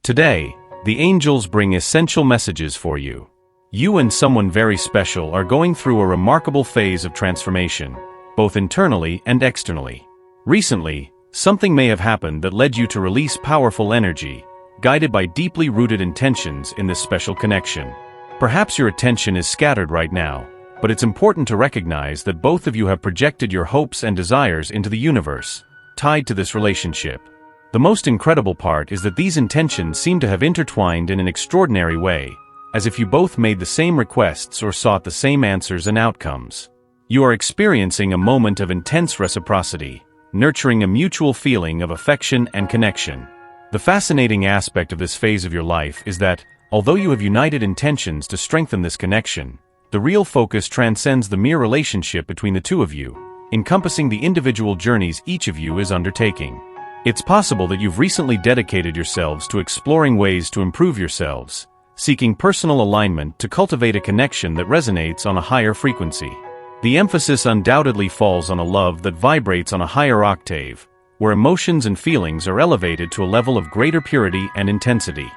Today, the angels bring essential messages for you. You and someone very special are going through a remarkable phase of transformation, both internally and externally. Recently, something may have happened that led you to release powerful energy, guided by deeply rooted intentions in this special connection. Perhaps your attention is scattered right now, but it's important to recognize that both of you have projected your hopes and desires into the universe, tied to this relationship. The most incredible part is that these intentions seem to have intertwined in an extraordinary way, as if you both made the same requests or sought the same answers and outcomes. You are experiencing a moment of intense reciprocity, nurturing a mutual feeling of affection and connection. The fascinating aspect of this phase of your life is that, although you have united intentions to strengthen this connection, the real focus transcends the mere relationship between the two of you, encompassing the individual journeys each of you is undertaking. It's possible that you've recently dedicated yourselves to exploring ways to improve yourselves, seeking personal alignment to cultivate a connection that resonates on a higher frequency. The emphasis undoubtedly falls on a love that vibrates on a higher octave, where emotions and feelings are elevated to a level of greater purity and intensity.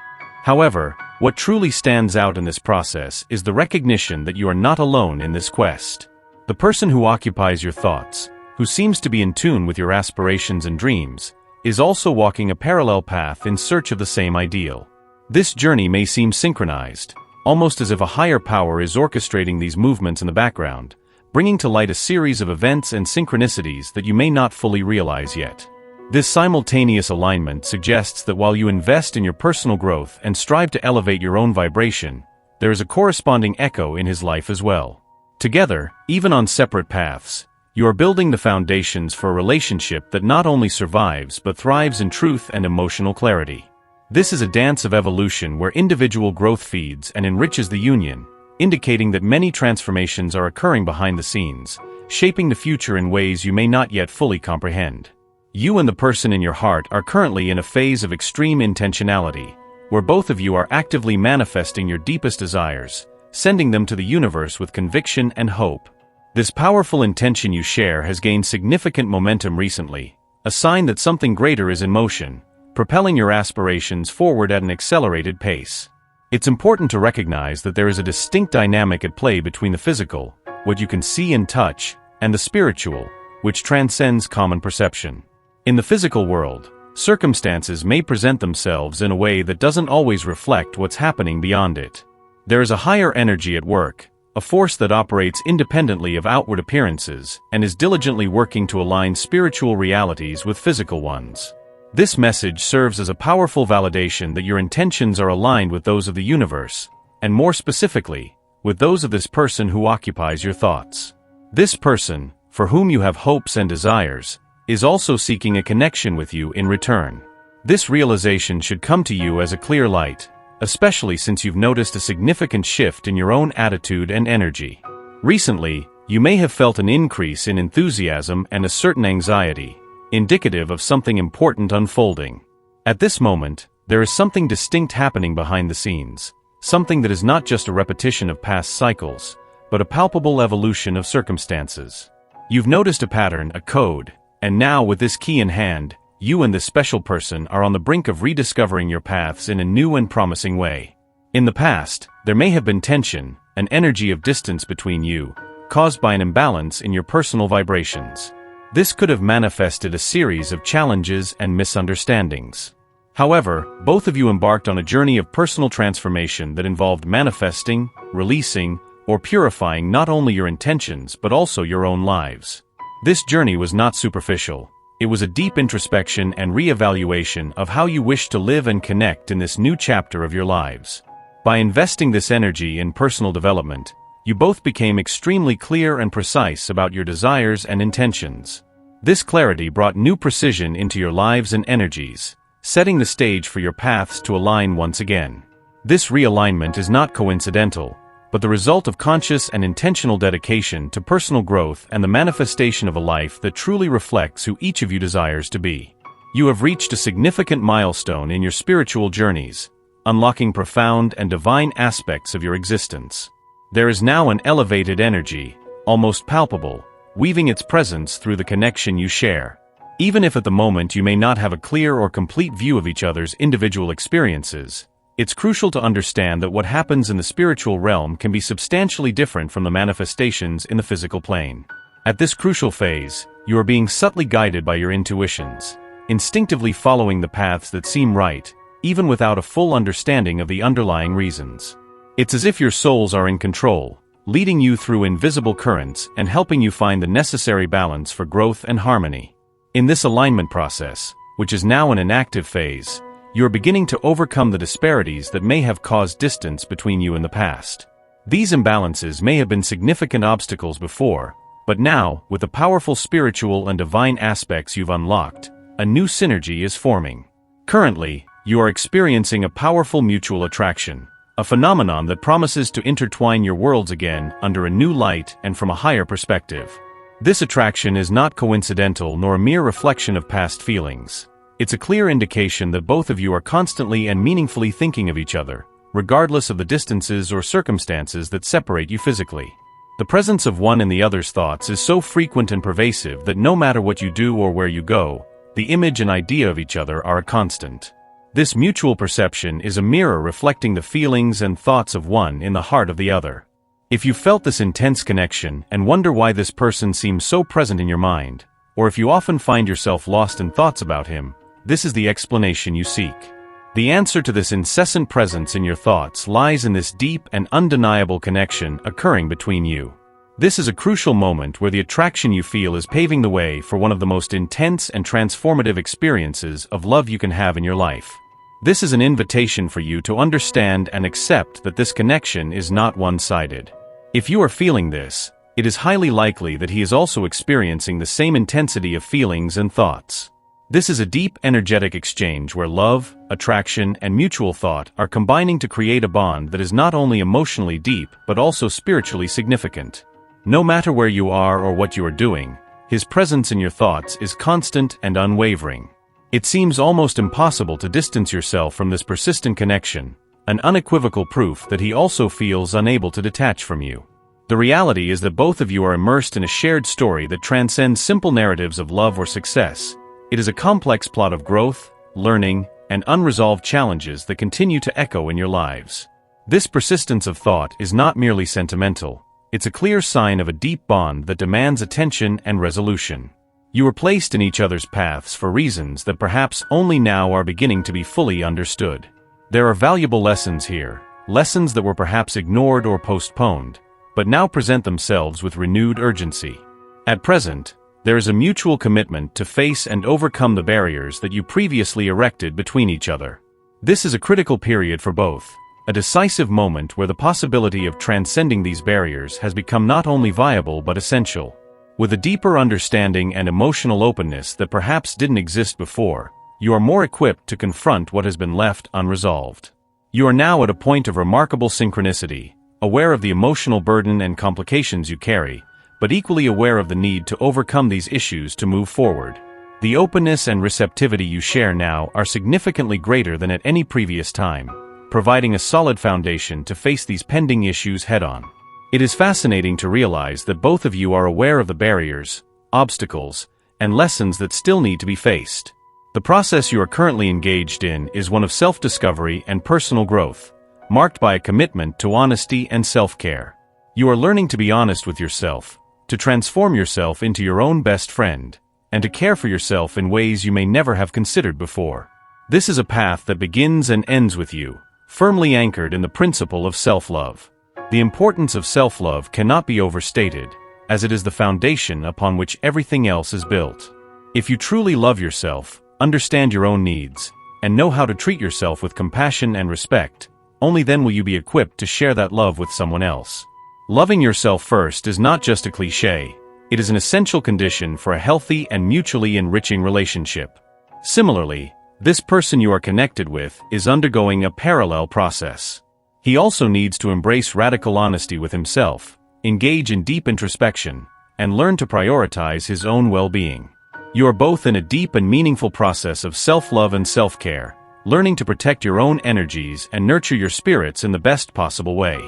However, what truly stands out in this process is the recognition that you are not alone in this quest. The person who occupies your thoughts, who seems to be in tune with your aspirations and dreams, is also walking a parallel path in search of the same ideal. This journey may seem synchronized, almost as if a higher power is orchestrating these movements in the background, bringing to light a series of events and synchronicities that you may not fully realize yet. This simultaneous alignment suggests that while you invest in your personal growth and strive to elevate your own vibration, there is a corresponding echo in his life as well. Together, even on separate paths, you are building the foundations for a relationship that not only survives but thrives in truth and emotional clarity. This is a dance of evolution where individual growth feeds and enriches the union, indicating that many transformations are occurring behind the scenes, shaping the future in ways you may not yet fully comprehend. You and the person in your heart are currently in a phase of extreme intentionality, where both of you are actively manifesting your deepest desires, sending them to the universe with conviction and hope. This powerful intention you share has gained significant momentum recently, a sign that something greater is in motion, propelling your aspirations forward at an accelerated pace. It's important to recognize that there is a distinct dynamic at play between the physical, what you can see and touch, and the spiritual, which transcends common perception. In the physical world, circumstances may present themselves in a way that doesn't always reflect what's happening beyond it. There is a higher energy at work, a force that operates independently of outward appearances and is diligently working to align spiritual realities with physical ones. This message serves as a powerful validation that your intentions are aligned with those of the universe, and more specifically, with those of this person who occupies your thoughts. This person, for whom you have hopes and desires, is also seeking a connection with you in return. This realization should come to you as a clear light, especially since you've noticed a significant shift in your own attitude and energy. Recently, you may have felt an increase in enthusiasm and a certain anxiety, indicative of something important unfolding. At this moment, there is something distinct happening behind the scenes, something that is not just a repetition of past cycles, but a palpable evolution of circumstances. You've noticed a pattern, a code, and now with this key in hand, you and this special person are on the brink of rediscovering your paths in a new and promising way. In the past, there may have been tension, an energy of distance between you, caused by an imbalance in your personal vibrations. This could have manifested a series of challenges and misunderstandings. However, both of you embarked on a journey of personal transformation that involved manifesting, releasing, or purifying not only your intentions but also your own lives. This journey was not superficial. It was a deep introspection and re-evaluation of how you wish to live and connect in this new chapter of your lives. By investing this energy in personal development, you both became extremely clear and precise about your desires and intentions. This clarity brought new precision into your lives and energies, setting the stage for your paths to align once again. This realignment is not coincidental, but the result of conscious and intentional dedication to personal growth and the manifestation of a life that truly reflects who each of you desires to be. You have reached a significant milestone in your spiritual journeys, unlocking profound and divine aspects of your existence. There is now an elevated energy, almost palpable, weaving its presence through the connection you share. Even if at the moment you may not have a clear or complete view of each other's individual experiences, it's crucial to understand that what happens in the spiritual realm can be substantially different from the manifestations in the physical plane. At this crucial phase, you are being subtly guided by your intuitions, instinctively following the paths that seem right, even without a full understanding of the underlying reasons. It's as if your souls are in control, leading you through invisible currents and helping you find the necessary balance for growth and harmony. In this alignment process, which is now in an active phase, you are beginning to overcome the disparities that may have caused distance between you in the past. These imbalances may have been significant obstacles before, but now, with the powerful spiritual and divine aspects you've unlocked, a new synergy is forming. Currently, you are experiencing a powerful mutual attraction, a phenomenon that promises to intertwine your worlds again under a new light and from a higher perspective. This attraction is not coincidental nor a mere reflection of past feelings. It's a clear indication that both of you are constantly and meaningfully thinking of each other, regardless of the distances or circumstances that separate you physically. The presence of one in the other's thoughts is so frequent and pervasive that no matter what you do or where you go, the image and idea of each other are a constant. This mutual perception is a mirror reflecting the feelings and thoughts of one in the heart of the other. If you felt this intense connection and wonder why this person seems so present in your mind, or if you often find yourself lost in thoughts about him, this is the explanation you seek. The answer to this incessant presence in your thoughts lies in this deep and undeniable connection occurring between you. This is a crucial moment where the attraction you feel is paving the way for one of the most intense and transformative experiences of love you can have in your life. This is an invitation for you to understand and accept that this connection is not one-sided. If you are feeling this, it is highly likely that he is also experiencing the same intensity of feelings and thoughts. This is a deep, energetic exchange where love, attraction, and mutual thought are combining to create a bond that is not only emotionally deep but also spiritually significant. No matter where you are or what you are doing, his presence in your thoughts is constant and unwavering. It seems almost impossible to distance yourself from this persistent connection, an unequivocal proof that he also feels unable to detach from you. The reality is that both of you are immersed in a shared story that transcends simple narratives of love or success. It is a complex plot of growth, learning, and unresolved challenges that continue to echo in your lives. This persistence of thought is not merely sentimental, it's a clear sign of a deep bond that demands attention and resolution. You are placed in each other's paths for reasons that perhaps only now are beginning to be fully understood. There are valuable lessons here, lessons that were perhaps ignored or postponed, but now present themselves with renewed urgency. At present, there is a mutual commitment to face and overcome the barriers that you previously erected between each other. This is a critical period for both, a decisive moment where the possibility of transcending these barriers has become not only viable but essential. With a deeper understanding and emotional openness that perhaps didn't exist before, you are more equipped to confront what has been left unresolved. You are now at a point of remarkable synchronicity, aware of the emotional burden and complications you carry, but equally aware of the need to overcome these issues to move forward. The openness and receptivity you share now are significantly greater than at any previous time, providing a solid foundation to face these pending issues head-on. It is fascinating to realize that both of you are aware of the barriers, obstacles, and lessons that still need to be faced. The process you are currently engaged in is one of self-discovery and personal growth, marked by a commitment to honesty and self-care. You are learning to be honest with yourself, to transform yourself into your own best friend, and to care for yourself in ways you may never have considered before. This is a path that begins and ends with you, firmly anchored in the principle of self-love. The importance of self-love cannot be overstated, as it is the foundation upon which everything else is built. If you truly love yourself, understand your own needs, and know how to treat yourself with compassion and respect, only then will you be equipped to share that love with someone else. Loving yourself first is not just a cliché, it is an essential condition for a healthy and mutually enriching relationship. Similarly, this person you are connected with is undergoing a parallel process. He also needs to embrace radical honesty with himself, engage in deep introspection, and learn to prioritize his own well-being. You are both in a deep and meaningful process of self-love and self-care, learning to protect your own energies and nurture your spirits in the best possible way.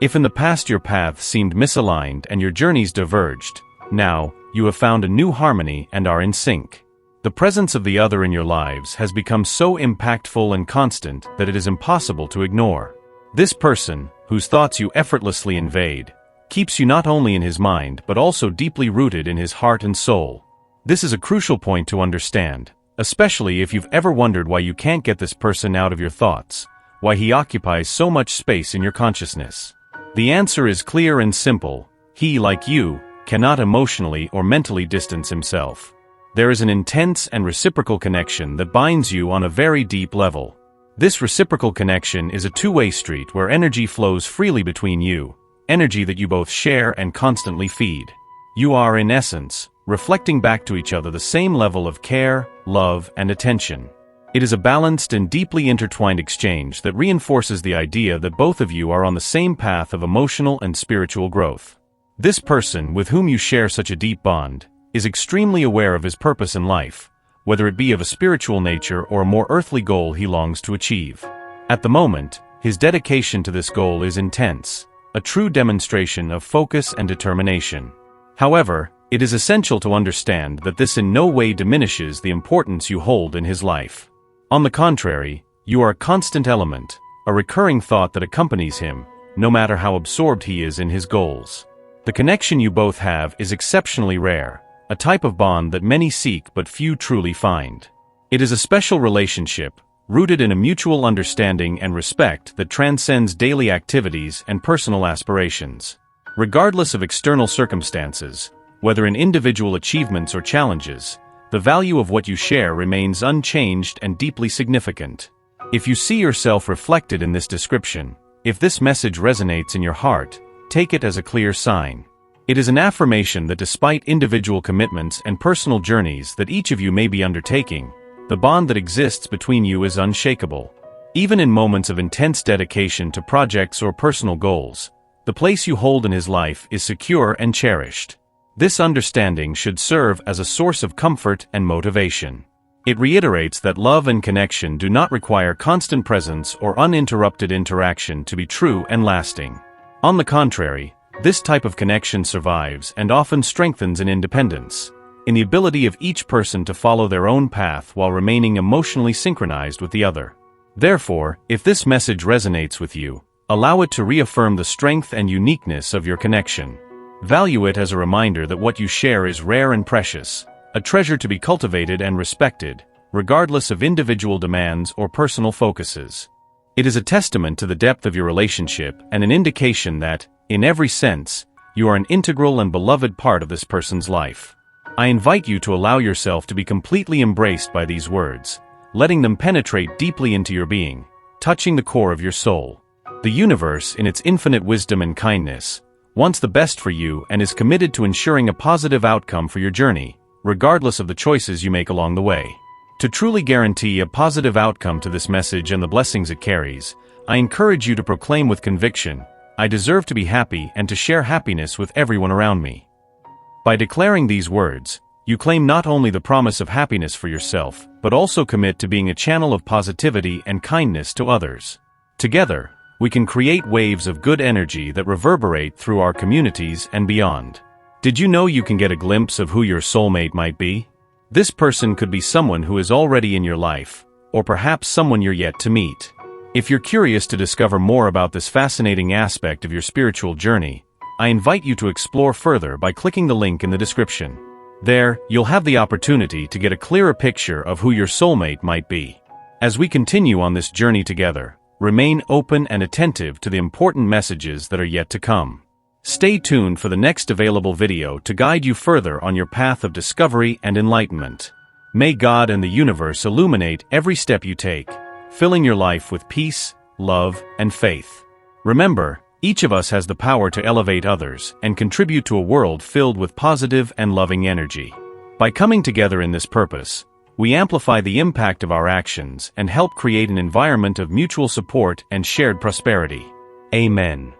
If in the past your paths seemed misaligned and your journeys diverged, now, you have found a new harmony and are in sync. The presence of the other in your lives has become so impactful and constant that it is impossible to ignore. This person, whose thoughts you effortlessly invade, keeps you not only in his mind but also deeply rooted in his heart and soul. This is a crucial point to understand, especially if you've ever wondered why you can't get this person out of your thoughts, why he occupies so much space in your consciousness. The answer is clear and simple: he, like you, cannot emotionally or mentally distance himself. There is an intense and reciprocal connection that binds you on a very deep level. This reciprocal connection is a two-way street where energy flows freely between you, energy that you both share and constantly feed. You are, in essence, reflecting back to each other the same level of care, love, and attention. It is a balanced and deeply intertwined exchange that reinforces the idea that both of you are on the same path of emotional and spiritual growth. This person, with whom you share such a deep bond, is extremely aware of his purpose in life, whether it be of a spiritual nature or a more earthly goal he longs to achieve. At the moment, his dedication to this goal is intense, a true demonstration of focus and determination. However, it is essential to understand that this in no way diminishes the importance you hold in his life. On the contrary, you are a constant element, a recurring thought that accompanies him, no matter how absorbed he is in his goals. The connection you both have is exceptionally rare, a type of bond that many seek but few truly find. It is a special relationship, rooted in a mutual understanding and respect that transcends daily activities and personal aspirations. Regardless of external circumstances, whether in individual achievements or challenges, the value of what you share remains unchanged and deeply significant. If you see yourself reflected in this description, if this message resonates in your heart, take it as a clear sign. It is an affirmation that despite individual commitments and personal journeys that each of you may be undertaking, the bond that exists between you is unshakable. Even in moments of intense dedication to projects or personal goals, the place you hold in his life is secure and cherished. This understanding should serve as a source of comfort and motivation. It reiterates that love and connection do not require constant presence or uninterrupted interaction to be true and lasting. On the contrary, this type of connection survives and often strengthens in independence, in the ability of each person to follow their own path while remaining emotionally synchronized with the other. Therefore, if this message resonates with you, allow it to reaffirm the strength and uniqueness of your connection. Value it as a reminder that what you share is rare and precious, a treasure to be cultivated and respected, regardless of individual demands or personal focuses. It is a testament to the depth of your relationship and an indication that, in every sense, you are an integral and beloved part of this person's life. I invite you to allow yourself to be completely embraced by these words, letting them penetrate deeply into your being, touching the core of your soul. The universe, in its infinite wisdom and kindness, wants the best for you and is committed to ensuring a positive outcome for your journey, regardless of the choices you make along the way. To truly guarantee a positive outcome to this message and the blessings it carries, I encourage you to proclaim with conviction, "I deserve to be happy and to share happiness with everyone around me." By declaring these words, you claim not only the promise of happiness for yourself, but also commit to being a channel of positivity and kindness to others. Together, we can create waves of good energy that reverberate through our communities and beyond. Did you know you can get a glimpse of who your soulmate might be? This person could be someone who is already in your life, or perhaps someone you're yet to meet. If you're curious to discover more about this fascinating aspect of your spiritual journey, I invite you to explore further by clicking the link in the description. There, you'll have the opportunity to get a clearer picture of who your soulmate might be. As we continue on this journey together, remain open and attentive to the important messages that are yet to come. Stay tuned for the next available video to guide you further on your path of discovery and enlightenment. May God and the universe illuminate every step you take, filling your life with peace, love, and faith. Remember, each of us has the power to elevate others and contribute to a world filled with positive and loving energy. By coming together in this purpose, we amplify the impact of our actions and help create an environment of mutual support and shared prosperity. Amen.